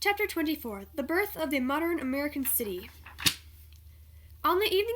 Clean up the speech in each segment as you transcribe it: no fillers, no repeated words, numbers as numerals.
Chapter 24. The Birth of the Modern American City. On the evening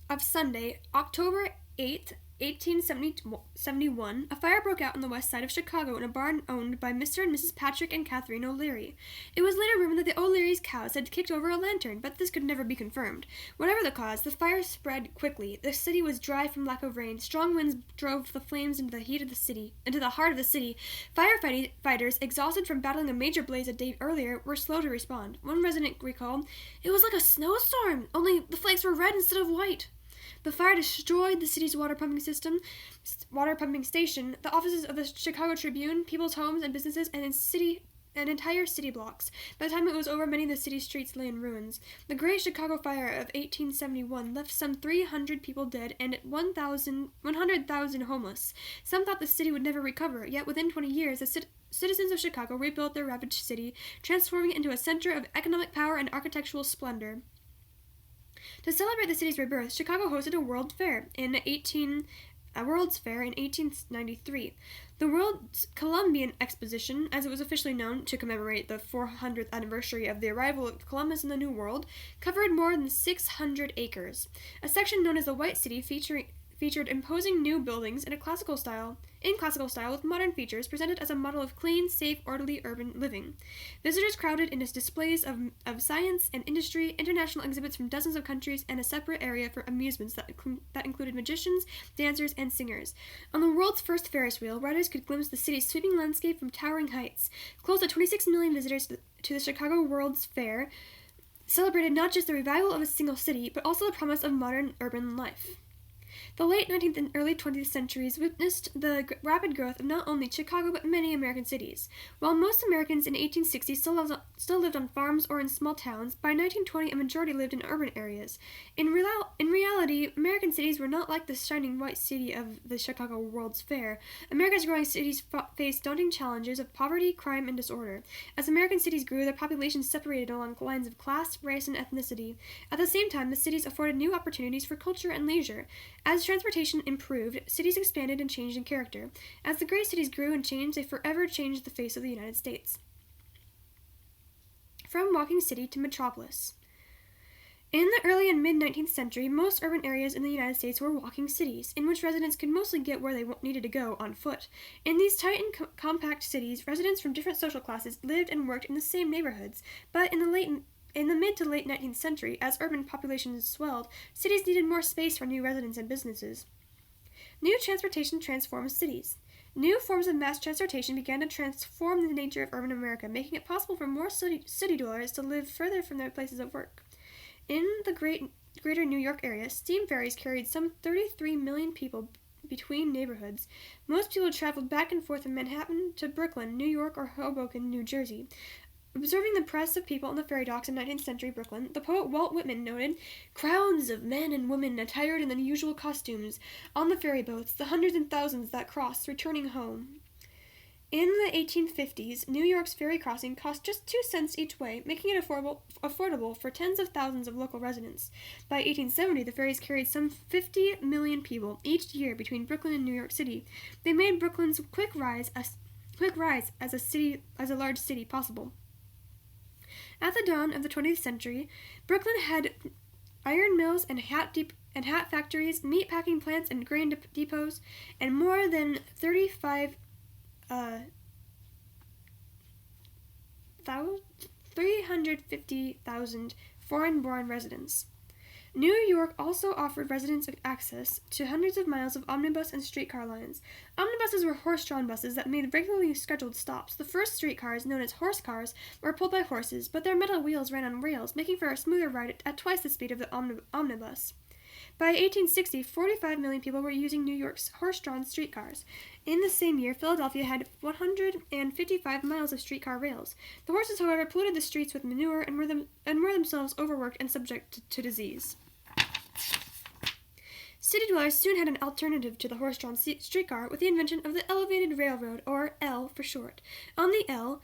of Sunday, October 8th, 1871, a fire broke out on the west side of Chicago in a barn owned by Mr. and Mrs. Patrick and Catherine O'Leary. It was later rumored that the O'Leary's cows had kicked over a lantern, but this could never be confirmed. Whatever the cause, the fire spread quickly. The city was dry from lack of rain. Strong winds drove the flames into the heart of the city. Firefighters, exhausted from battling a major blaze a day earlier, were slow to respond. One resident recalled, "It was like a snowstorm, only the flakes were red instead of white." The fire destroyed the city's water pumping station, the offices of the Chicago Tribune, people's homes and businesses, and entire city blocks. By the time it was over, many of the city's streets lay in ruins. The Great Chicago Fire of 1871 left some 300 people dead and 100,000 homeless. Some thought the city would never recover, yet within 20 years, the citizens of Chicago rebuilt their ravaged city, transforming it into a center of economic power and architectural splendor. To celebrate the city's rebirth, Chicago hosted a World's Fair in 1893. The World's Columbian Exposition, as it was officially known to commemorate the 400th anniversary of the arrival of Columbus in the New World, covered more than 600 acres. A section known as the White City featured imposing new buildings in classical style with modern features, presented as a model of clean, safe, orderly urban living. Visitors crowded into displays of science and industry, international exhibits from dozens of countries, and a separate area for amusements that included magicians, dancers, and singers. On the world's first Ferris wheel, riders could glimpse the city's sweeping landscape from towering heights. Close to 26 million visitors to the Chicago World's Fair celebrated not just the revival of a single city, but also the promise of modern urban life. The late 19th and early 20th centuries witnessed the rapid growth of not only Chicago but many American cities. While most Americans in the 1860s still lived on farms or in small towns, by 1920 a majority lived in urban areas. In reality, American cities were not like the shining white city of the Chicago World's Fair. America's growing cities faced daunting challenges of poverty, crime, and disorder. As American cities grew, their populations separated along lines of class, race, and ethnicity. At the same time, the cities afforded new opportunities for culture and leisure. As transportation improved, cities expanded and changed in character. As the great cities grew and changed, they forever changed the face of the United States. From walking city to metropolis. In the early and mid-19th century, most urban areas in the United States were walking cities, in which residents could mostly get where they needed to go on foot. In these tight and compact cities, residents from different social classes lived and worked in the same neighborhoods, but in the mid to late 19th century, as urban populations swelled, cities needed more space for new residents and businesses. New transportation transformed cities. New forms of mass transportation began to transform the nature of urban America, making it possible for more city dwellers to live further from their places of work. In the greater New York area, steam ferries carried some 33 million people between neighborhoods. Most people traveled back and forth from Manhattan to Brooklyn, New York, or Hoboken, New Jersey. Observing the press of people on the ferry docks in 19th century Brooklyn, the poet Walt Whitman noted, "Crowds of men and women attired in the usual costumes, on the ferry boats, the hundreds and thousands that crossed, returning home." In the 1850s, New York's ferry crossing cost just 2 cents each way, making it affordable for tens of thousands of local residents. By 1870, the ferries carried some 50 million people each year between Brooklyn and New York City. They made Brooklyn's quick rise as a large city possible. At the dawn of the 20th century, Brooklyn had iron mills and hat factories, meat packing plants and grain depots, and more than 350,000 foreign-born residents. New York also offered residents access to hundreds of miles of omnibus and streetcar lines. Omnibuses were horse-drawn buses that made regularly scheduled stops. The first streetcars, known as horse cars, were pulled by horses, but their metal wheels ran on rails, making for a smoother ride at twice the speed of the omnibus. By 1860, 45 million people were using New York's horse-drawn streetcars. In the same year, Philadelphia had 155 miles of streetcar rails. The horses, however, polluted the streets with manure and were themselves overworked and subject to disease. City dwellers soon had an alternative to the horse-drawn streetcar with the invention of the elevated railroad, or L for short. On the L,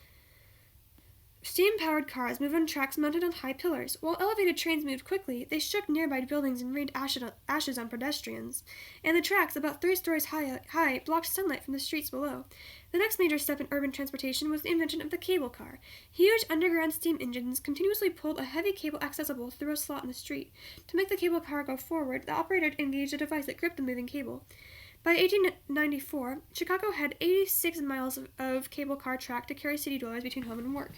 Steam-powered cars moved on tracks mounted on high pillars. While elevated trains moved quickly, they shook nearby buildings and rained ashes on pedestrians. And the tracks, about 3 stories high, blocked sunlight from the streets below. The next major step in urban transportation was the invention of the cable car. Huge underground steam engines continuously pulled a heavy cable accessible through a slot in the street. To make the cable car go forward, the operator engaged a device that gripped the moving cable. By 1894, Chicago had 86 miles of cable car track to carry city dwellers between home and work.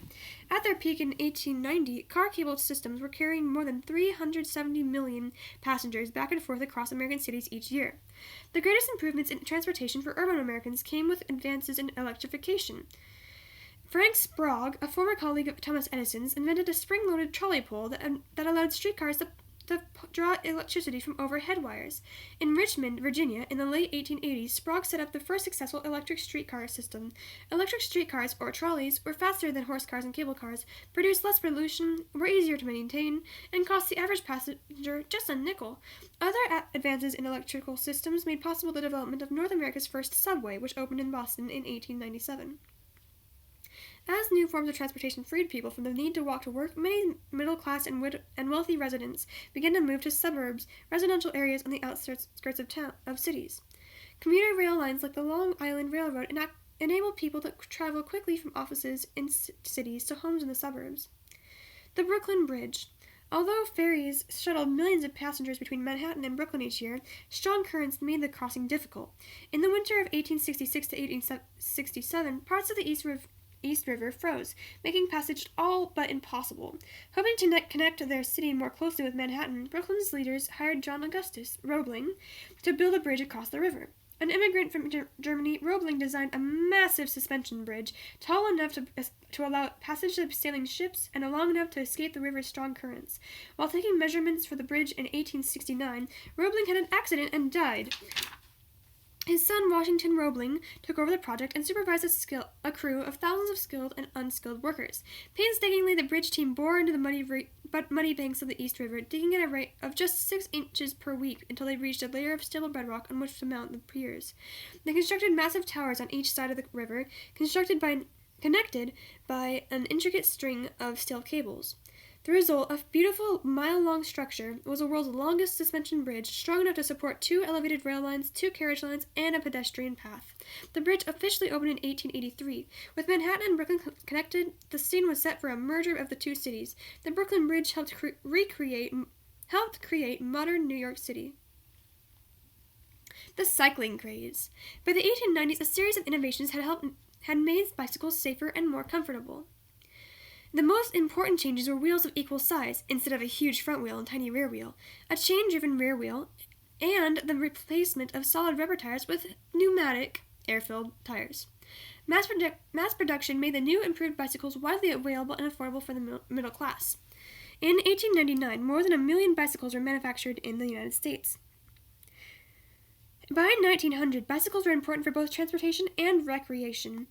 At their peak in 1890, car cable systems were carrying more than 370 million passengers back and forth across American cities each year. The greatest improvements in transportation for urban Americans came with advances in electrification. Frank Sprague, a former colleague of Thomas Edison's, invented a spring-loaded trolley pole that allowed streetcars to draw electricity from overhead wires. In Richmond, Virginia, in the late 1880s, Sprague set up the first successful electric streetcar system. Electric streetcars, or trolleys, were faster than horse cars and cable cars, produced less pollution, were easier to maintain, and cost the average passenger just a nickel. Other advances in electrical systems made possible the development of North America's first subway, which opened in Boston in 1897. As new forms of transportation freed people from the need to walk to work, many middle-class and wealthy residents began to move to suburbs, residential areas on the outskirts of cities. Commuter rail lines like the Long Island Railroad enable people to travel quickly from offices in cities to homes in the suburbs. The Brooklyn Bridge. Although ferries shuttled millions of passengers between Manhattan and Brooklyn each year, strong currents made the crossing difficult. In the winter of 1866 to 1867, parts of the East River froze, making passage all but impossible. Hoping to connect their city more closely with Manhattan, Brooklyn's leaders hired John Augustus Roebling to build a bridge across the river. An immigrant from Germany, Roebling designed a massive suspension bridge, tall enough to allow passage of sailing ships and long enough to escape the river's strong currents. While taking measurements for the bridge in 1869, Roebling had an accident and died. His son, Washington Roebling, took over the project and supervised a crew of thousands of skilled and unskilled workers. Painstakingly, the bridge team bore into the muddy banks of the East River, digging at a rate of just 6 inches per week until they reached a layer of stable bedrock on which to mount the piers. They constructed massive towers on each side of the river, connected by an intricate string of steel cables. The result, a beautiful mile-long structure, was the world's longest suspension bridge, strong enough to support 2 elevated rail lines, 2 carriage lines, and a pedestrian path. The bridge officially opened in 1883. With Manhattan and Brooklyn connected, the scene was set for a merger of the two cities. The Brooklyn Bridge helped create modern New York City. The cycling craze. By the 1890s, a series of innovations had made bicycles safer and more comfortable. The most important changes were wheels of equal size, instead of a huge front wheel and tiny rear wheel, a chain-driven rear wheel, and the replacement of solid rubber tires with pneumatic, air-filled tires. Mass production made the new improved bicycles widely available and affordable for the middle class. In 1899, more than 1 million bicycles were manufactured in the United States. By 1900, bicycles were important for both transportation and recreation.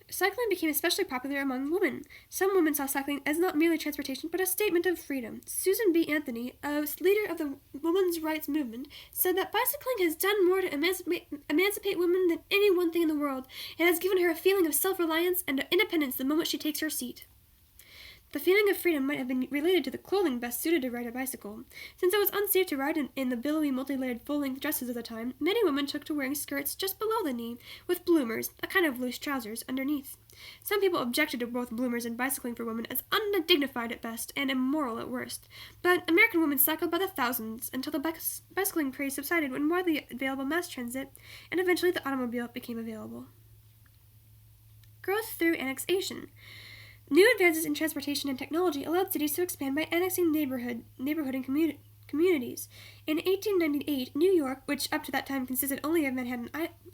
Cycling became especially popular among women. Some women saw cycling as not merely transportation, but a statement of freedom. Susan B. Anthony, a leader of the women's rights movement, said that bicycling has done more to emancipate women than any one thing in the world. It has given her a feeling of self-reliance and independence the moment she takes her seat. The feeling of freedom might have been related to the clothing best suited to ride a bicycle. Since it was unsafe to ride in the billowy, multi-layered full-length dresses of the time, many women took to wearing skirts just below the knee, with bloomers, a kind of loose trousers, underneath. Some people objected to both bloomers and bicycling for women as undignified at best and immoral at worst. But American women cycled by the thousands until the bicycling craze subsided when widely available mass transit and eventually the automobile became available. Growth through annexation. New advances in transportation and technology allowed cities to expand by annexing neighborhood and communities. In 1898, New York, which up to that time consisted only of Manhattan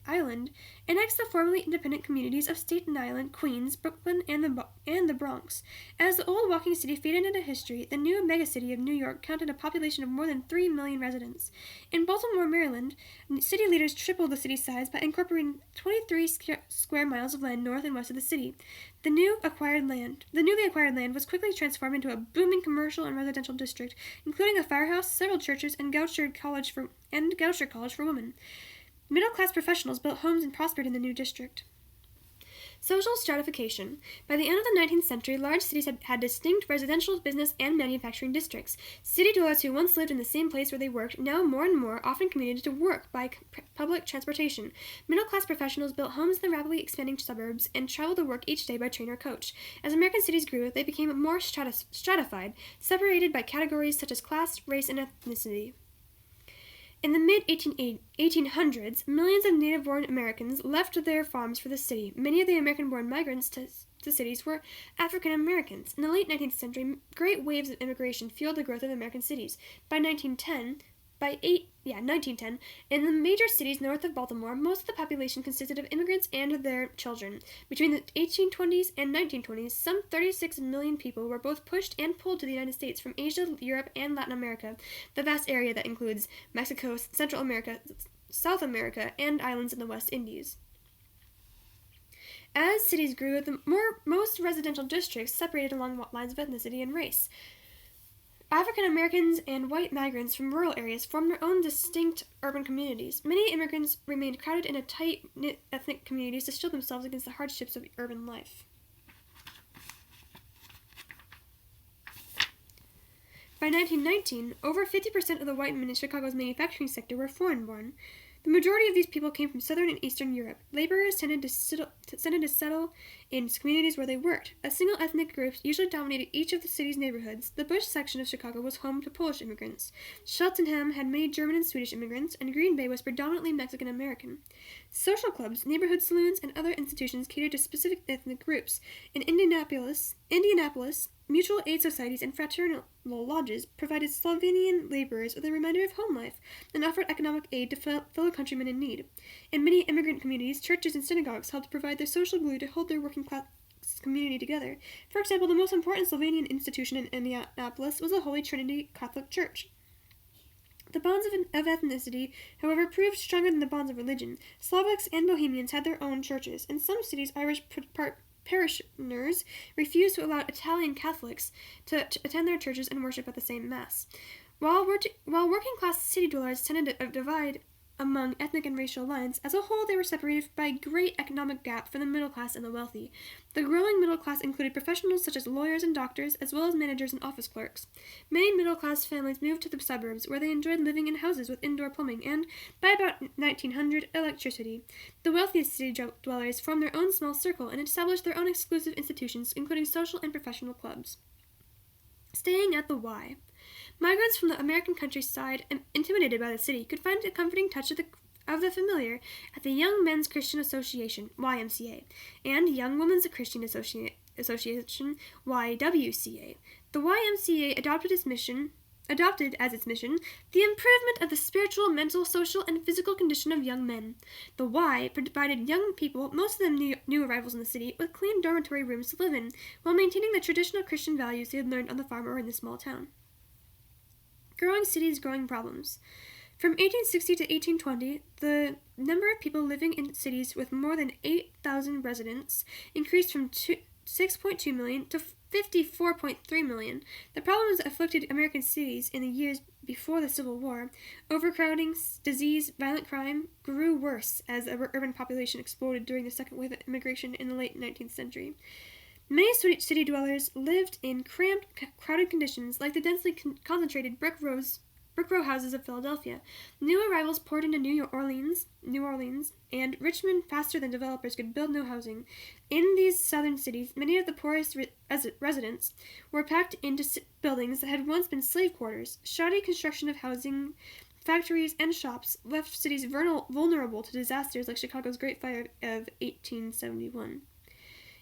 Island, annexed the formerly independent communities of Staten Island, Queens, Brooklyn, and the Bronx. As the old walking city faded into history, the new megacity of New York counted a population of more than 3 million residents. In Baltimore, Maryland, city leaders tripled the city's size by incorporating 23 square miles of land north and west of the city. The newly acquired land was quickly transformed into a booming commercial and residential district, including a firehouse, several churches, and Goucher College for women. Middle-class professionals built homes and prospered in the new district. Social stratification. By the end of the 19th century, large cities had distinct residential, business, and manufacturing districts. City dwellers who once lived in the same place where they worked now more and more often commuted to work by public transportation. Middle-class professionals built homes in the rapidly expanding suburbs and traveled to work each day by train or coach. As American cities grew, they became more stratified, separated by categories such as class, race, and ethnicity. In the mid-1800s, millions of native-born Americans left their farms for the city. Many of the American-born migrants to cities were African Americans. In the late 19th century, great waves of immigration fueled the growth of American cities. By 1910, in the major cities north of Baltimore, most of the population consisted of immigrants and their children. Between the 1820s and 1920s, some 36 million people were both pushed and pulled to the United States from Asia, Europe, and Latin America, the vast area that includes Mexico, Central America, South America, and islands in the West Indies. As cities grew, most residential districts separated along lines of ethnicity and race. African Americans and white migrants from rural areas formed their own distinct urban communities. Many immigrants remained crowded in tight-knit ethnic communities to shield themselves against the hardships of urban life. By 1919, over 50% of the white men in Chicago's manufacturing sector were foreign-born. The majority of these people came from Southern and Eastern Europe. Laborers tended to settle in communities where they worked. A single ethnic group usually dominated each of the city's neighborhoods. The Bush section of Chicago was home to Polish immigrants. Cheltenham had many German and Swedish immigrants, and Green Bay was predominantly Mexican-American. Social clubs, neighborhood saloons, and other institutions catered to specific ethnic groups. In Indianapolis, mutual aid societies and fraternal lodges provided Slovenian laborers with a reminder of home life and offered economic aid to fellow countrymen in need. In many immigrant communities, churches and synagogues helped provide the social glue to hold their working class community together. For example, the most important Slovenian institution in Indianapolis was the Holy Trinity Catholic Church. The bonds of ethnicity, however, proved stronger than the bonds of religion. Slovaks and Bohemians had their own churches. In some cities, Irish parishioners refused to allow Italian Catholics to attend their churches and worship at the same Mass. While working-class city dwellers tended to divide among ethnic and racial lines, as a whole they were separated by a great economic gap from the middle class and the wealthy. The growing middle class included professionals such as lawyers and doctors, as well as managers and office clerks. Many middle-class families moved to the suburbs, where they enjoyed living in houses with indoor plumbing and, by about 1900, electricity. The wealthiest city dwellers formed their own small circle and established their own exclusive institutions, including social and professional clubs. Staying at the Y. Migrants from the American countryside, intimidated by the city, could find a comforting touch of the familiar at the Young Men's Christian Association, YMCA, and Young Women's Christian Association, YWCA. The YMCA adopted as its mission the improvement of the spiritual, mental, social, and physical condition of young men. The Y provided young people, most of them new arrivals in the city, with clean dormitory rooms to live in, while maintaining the traditional Christian values they had learned on the farm or in the small town. Growing cities, growing problems. From 1860 to 1820, the number of people living in cities with more than 8,000 residents increased from 6.2 million to 54.3 million. The problems that afflicted American cities in the years before the Civil War, overcrowding, disease, violent crime, grew worse as the urban population exploded during the second wave of immigration in the late 19th century. Many city dwellers lived in cramped, crowded conditions like the densely concentrated brick row houses of Philadelphia. New arrivals poured into New Orleans, and Richmond faster than developers could build new housing. In these southern cities, many of the poorest residents were packed into buildings that had once been slave quarters. Shoddy construction of housing, factories, and shops left cities vulnerable to disasters like Chicago's Great Fire of 1871.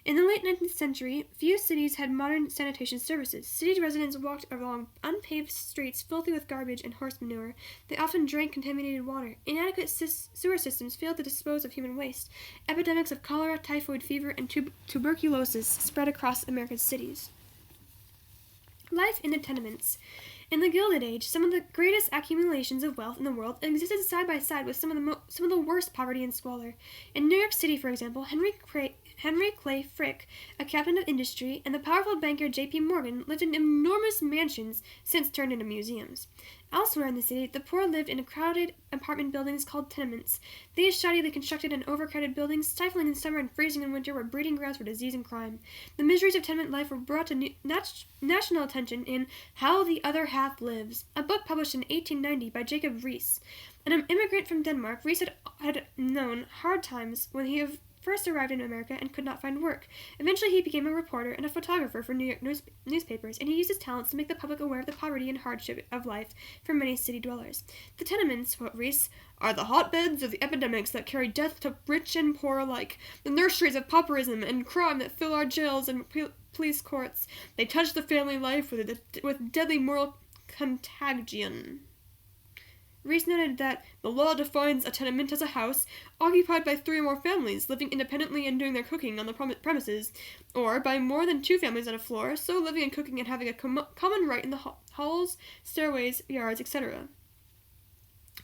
In the late 19th century, few cities had modern sanitation services. City residents walked along unpaved streets filthy with garbage and horse manure. They often drank contaminated water. Inadequate sewer systems failed to dispose of human waste. Epidemics of cholera, typhoid fever, and tuberculosis spread across America's cities. Life in the tenements. In the Gilded Age, some of the greatest accumulations of wealth in the world existed side by side with some of the worst poverty and squalor. In New York City, for example, Henry Henry Clay Frick, a captain of industry, and the powerful banker J.P. Morgan lived in enormous mansions, since turned into museums. Elsewhere in the city, the poor lived in crowded apartment buildings called tenements. These shoddily constructed and overcrowded buildings, stifling in summer and freezing in winter, were breeding grounds for disease and crime. The miseries of tenement life were brought to national attention in How the Other Half Lives, a book published in 1890 by Jacob Riis. An immigrant from Denmark, Riis had known hard times when he first arrived in America and could not find work. Eventually, he became a reporter and a photographer for New York newspapers, and he used his talents to make the public aware of the poverty and hardship of life for many city dwellers. The tenements, wrote Riis, are the hotbeds of the epidemics that carry death to rich and poor alike, the nurseries of pauperism and crime that fill our jails and police courts. They touch the family life with deadly moral contagion. Riis noted that the law defines a tenement as a house occupied by 3 or more families living independently and doing their cooking on the premises, or by more than 2 families on a floor, so living and cooking and having a common right in the halls, stairways, yards, etc.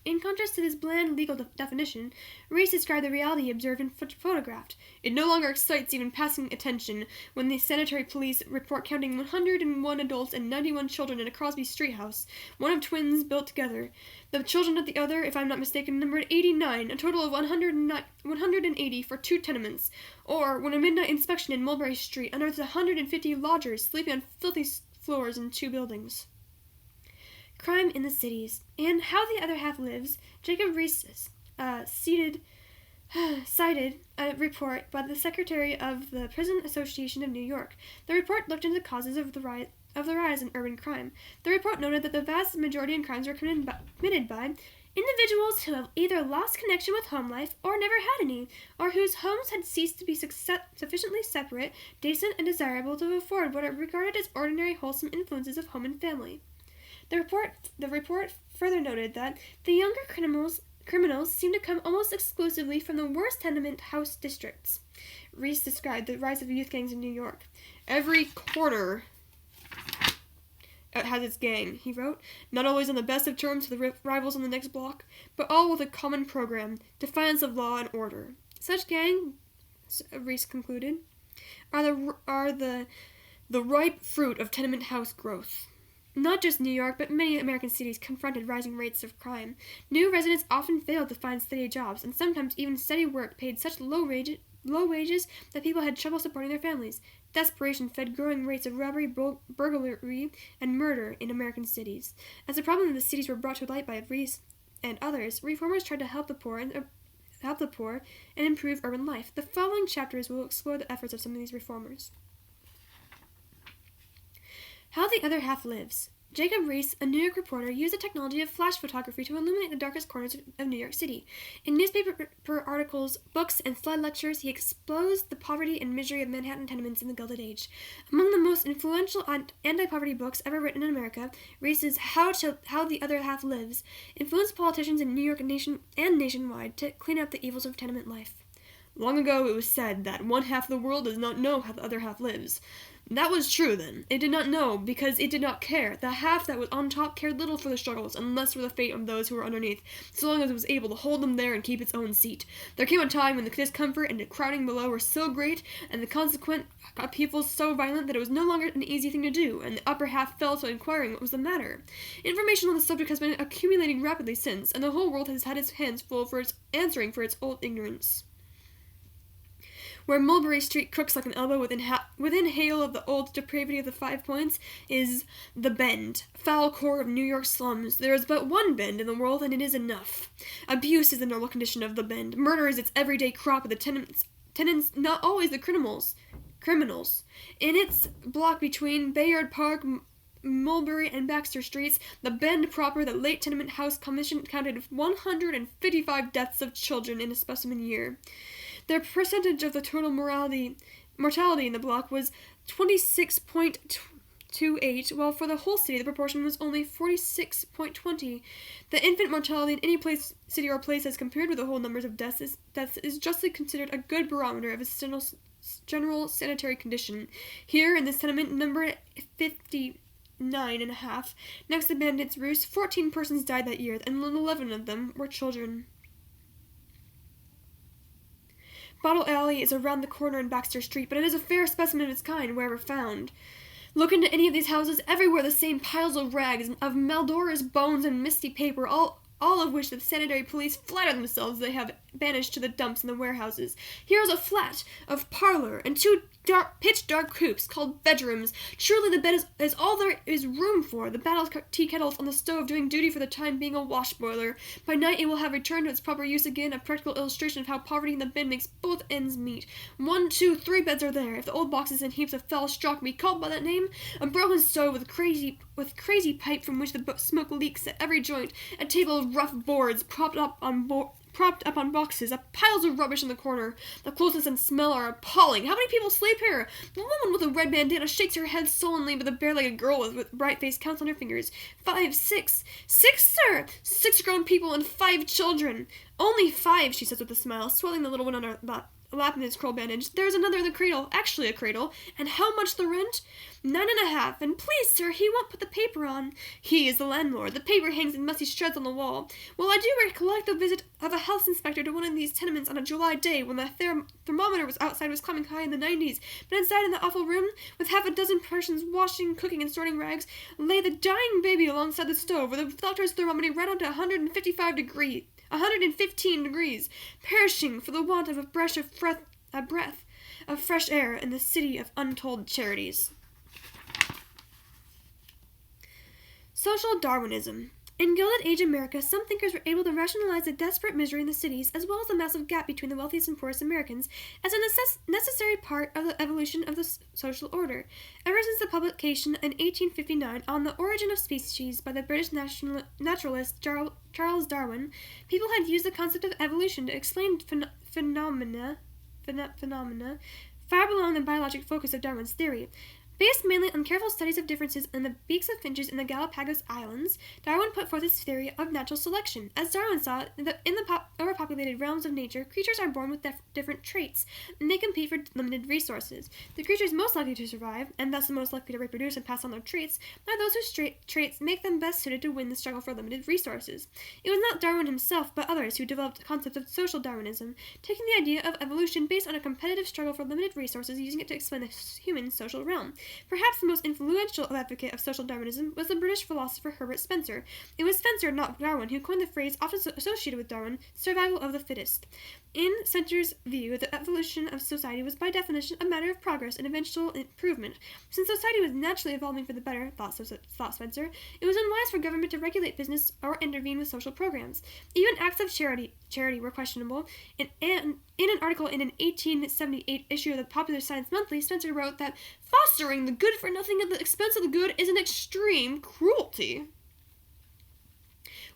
In contrast to this bland legal definition, Riis described the reality observed and photographed. It no longer excites even passing attention when the sanitary police report counting 101 adults and 91 children in a Crosby Street house, one of twins built together. The children at the other, if I'm not mistaken, numbered 89, a total of 180 for 2 tenements. Or, when a midnight inspection in Mulberry Street unearthed 150 lodgers sleeping on filthy floors in 2 buildings. Crime in the Cities, and How the Other Half Lives, Jacob Riis cited a report by the Secretary of the Prison Association of New York. The report looked into the causes of the rise in urban crime. The report noted that the vast majority of crimes were committed by individuals who have either lost connection with home life or never had any, or whose homes had ceased to be sufficiently separate, decent, and desirable to afford what are regarded as ordinary wholesome influences of home and family. The report further noted that the younger criminals seem to come almost exclusively from the worst tenement house districts. Riis described the rise of youth gangs in New York. Every corner has its gang, he wrote, not always on the best of terms with the rivals on the next block, but all with a common program, defiance of law and order. Such gangs, Riis concluded, are the ripe fruit of tenement house growth. Not just New York, but many American cities confronted rising rates of crime. New residents often failed to find steady jobs, and sometimes even steady work paid such low wages that people had trouble supporting their families. Desperation fed growing rates of robbery, burglary, and murder in American cities. As the problem of the cities were brought to light by Riis and others, reformers tried to help the poor and improve urban life. The following chapters will explore the efforts of some of these reformers. How the Other Half Lives. Jacob Riis, a New York reporter, used the technology of flash photography to illuminate the darkest corners of New York City. In newspaper articles, books, and slide lectures, he exposed the poverty and misery of Manhattan tenements in the Gilded Age. Among the most influential anti-poverty books ever written in America, Riis's How the Other Half Lives influenced politicians in New York and nationwide to clean up the evils of tenement life. Long ago it was said that one half of the world does not know how the other half lives. That was true then. It did not know because it did not care. The half that was on top cared little for the struggles and less for the fate of those who were underneath, so long as it was able to hold them there and keep its own seat. There came a time when the discomfort and the crowding below were so great and the consequent upheavals so violent that it was no longer an easy thing to do, and the upper half fell to inquiring what was the matter. Information on the subject has been accumulating rapidly since, and the whole world has had its hands full for its answering for its old ignorance. Where Mulberry Street crooks like an elbow within hail of the old depravity of the 5 Points is the Bend, foul core of New York slums. There is but one Bend in the world, and it is enough. Abuse is the normal condition of the Bend. Murder is its everyday crop of the tenants, not always the criminals. In its block between Bayard Park, Mulberry, and Baxter Streets, the Bend proper, the late Tenement House Commission counted 155 deaths of children in a specimen year. Their percentage of the total mortality in the block was 26.28, while for the whole city the proportion was only 46.20. The infant mortality in any city or place as compared with the whole numbers of deaths is justly considered a good barometer of its general sanitary condition. Here, in this tenement number 59.5, next to Bandit's Roost, 14 persons died that year, and 11 of them were children. Bottle Alley is around the corner in Baxter Street, but it is a fair specimen of its kind wherever found. Look into any of these houses, everywhere the same piles of rags, of Maldora's bones and misty paper, all of which the sanitary police flatter themselves they have banished to the dumps in the warehouses. Here is a flat, of parlor, and two pitch-dark coops called bedrooms. Surely the bed is all there is room for, the battle tea kettles on the stove doing duty for the time being a wash boiler. By night it will have returned to its proper use again, a practical illustration of how poverty in the bin makes both ends meet. 1, 2, 3 beds are there. If the old boxes and heaps of fell straw can be called by that name, a broken stove with crazy pipe from which the smoke leaks at every joint, a table of rough boards propped up on boxes, piles of rubbish in the corner. The closeness and smell are appalling. How many people sleep here? The woman with a red bandana shakes her head sullenly, but the bare-legged girl with bright face counts on her fingers. 5, 6. 6, sir! 6 grown people and 5 children. Only 5, she says with a smile, swelling the little one on her lap in his curl bandage. There's another in the cradle, actually a cradle. And how much the rent? 9.5. And please, sir, he won't put the paper on. He is the landlord. The paper hangs in musty shreds on the wall. Well, I do recollect the visit of a health inspector to one of these tenements on a July day when the thermometer was climbing high in the 90s, but inside in the awful room, with half a dozen persons washing, cooking, and sorting rags, lay the dying baby alongside the stove, where the doctor's thermometer ran up to 115 degrees, perishing for the want of a breath of fresh air in the city of untold charities. Social Darwinism. In Gilded Age America, some thinkers were able to rationalize the desperate misery in the cities, as well as the massive gap between the wealthiest and poorest Americans, as a necessary part of the evolution of the social order. Ever since the publication in 1859 on The Origin of Species by the British naturalist Charles Darwin, people had used the concept of evolution to explain phenomena far beyond the biologic focus of Darwin's theory. Based mainly on careful studies of differences in the beaks of finches in the Galapagos Islands, Darwin put forth his theory of natural selection. As Darwin saw, in the overpopulated realms of nature, creatures are born with different traits, and they compete for limited resources. The creatures most likely to survive, and thus the most likely to reproduce and pass on their traits, are those whose traits make them best suited to win the struggle for limited resources. It was not Darwin himself, but others who developed the concept of social Darwinism, taking the idea of evolution based on a competitive struggle for limited resources, using it to explain the human social realm. Perhaps the most influential advocate of social Darwinism was the British philosopher Herbert Spencer. It was Spencer, not Darwin, who coined the phrase often associated with Darwin, survival of the fittest. In Spencer's view, the evolution of society was by definition a matter of progress and eventual improvement. Since society was naturally evolving for the better, thought Spencer, it was unwise for government to regulate business or intervene with social programs. Even acts of charity were questionable. In an article in an 1878 issue of the Popular Science Monthly, Spencer wrote that fostering the good for nothing at the expense of the good is an extreme cruelty.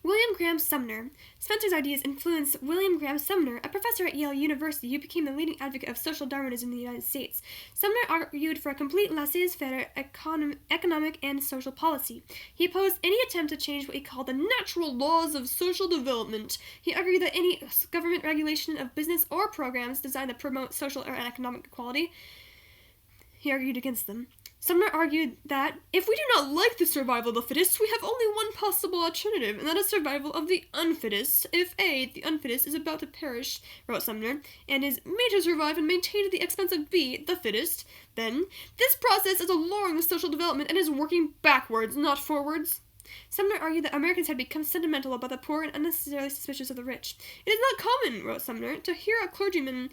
William Graham Sumner. Spencer's ideas influenced William Graham Sumner, a professor at Yale University who became the leading advocate of social Darwinism in the United States. Sumner argued for a complete laissez-faire economic and social policy. He opposed any attempt to change what he called the natural laws of social development. He argued that any government regulation of business or programs designed to promote social or economic equality, he argued against them. Sumner argued that, if we do not like the survival of the fittest, we have only one possible alternative, and that is survival of the unfittest. If the unfittest, is about to perish, wrote Sumner, and is made to survive and maintain at the expense of B, the fittest, then this process is a lowering of social development and is working backwards, not forwards. Sumner argued that Americans had become sentimental about the poor and unnecessarily suspicious of the rich. It is not common, wrote Sumner, to hear a clergyman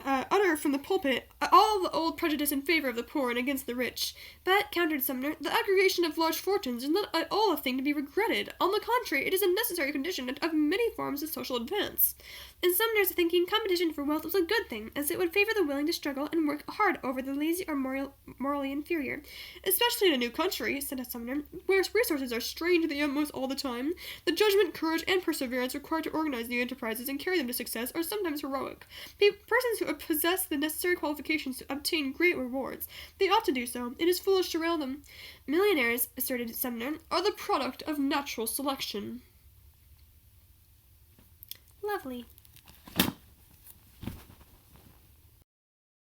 utter from the pulpit all the old prejudice in favor of the poor and against the rich. But, countered Sumner, the aggregation of large fortunes is not at all a thing to be regretted. On the contrary, it is a necessary condition of many forms of social advance. In Sumner's thinking, competition for wealth was a good thing, as it would favor the willing to struggle and work hard over the lazy or morally inferior. Especially in a new country, said Sumner, where resources are strained to the utmost all the time, the judgment, courage, and perseverance required to organize new enterprises and carry them to success are sometimes heroic. Persons who possess the necessary qualifications to obtain great rewards, they ought to do so. It is foolish to rail them. Millionaires, asserted Sumner, are the product of natural selection. Lovely.